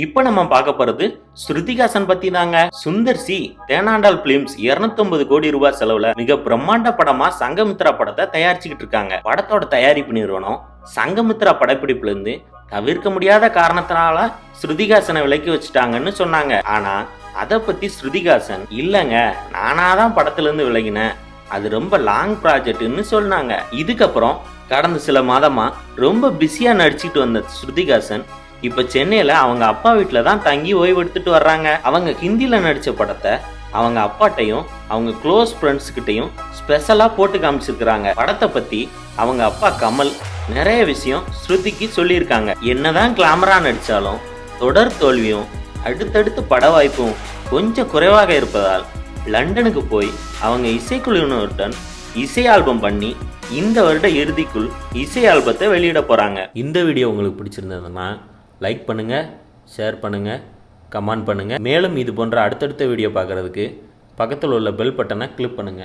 இப்ப நம்ம பார்க்க போறது ஸ்ருதிகாசன் பத்தி தாங்க. சுந்தர் சி தேனாண்டால் பிலிம்ஸ் 250 கோடி ரூபாய் செலவுல மிக பிரம்மாண்ட படமா சங்கமித்ரா படத்தை தயாரிச்சுக்கிட்டு இருக்காங்க. படத்தோட தயாரிப்பு நிறுவனம் சங்கமித்ரா படப்பிடிப்புல இருந்து தவிர்க்க முடியாத காரணத்தினால ஸ்ருதிகாசனை விலக்கி வச்சுட்டாங்கன்னு சொன்னாங்க. ஆனா அதை பத்தி ஸ்ருதிகாசன் இல்லங்க, நானாதான் படத்துல இருந்து விலகினேன், அது ரொம்ப லாங் ப்ராஜெக்ட்னு சொன்னாங்க. இதுக்கப்புறம் கடந்த சில மாதமா ரொம்ப பிஸியா நடிச்சுட்டு வந்த ஸ்ருதிகாசன் இப்ப சென்னையில அவங்க அப்பா வீட்டுல தான் தங்கி ஓய்வு எடுத்துட்டு வர்றாங்க. அவங்க ஹிந்தில நடிச்ச படத்தை அவங்க அப்பாட்டையும் அவங்க க்ளோஸ் ஃப்ரெண்ட்ஸ் கிட்டையும் ஸ்பெஷலா போட்டு காமிச்சிருக்கிறாங்க. படத்தை பத்தி அவங்க அப்பா கமல் நிறைய விஷயம் ஸ்ருதிக்கு சொல்லியிருக்காங்க. என்னதான் கிளாமரா நடிச்சாலும் தொடர் தோல்வியும் அடுத்தடுத்து பட வாய்ப்பும் கொஞ்சம் குறைவாக இருப்பதால் லண்டனுக்கு போய் அவங்க இசைக்குழுவினருடன் இசை ஆல்பம் பண்ணி இந்த வருட இறுதிக்குள் இசை ஆல்பத்தை வெளியிட போறாங்க. இந்த வீடியோ உங்களுக்கு பிடிச்சிருந்ததுன்னா லைக் பண்ணுங்க, ஷேர் பண்ணுங்க, கமெண்ட் பண்ணுங்க. மேலும் இது போன்ற அடுத்தடுத்த வீடியோ பார்க்கறதுக்கு பக்கத்தில் உள்ள பெல் பட்டனை கிளிக் பண்ணுங்க.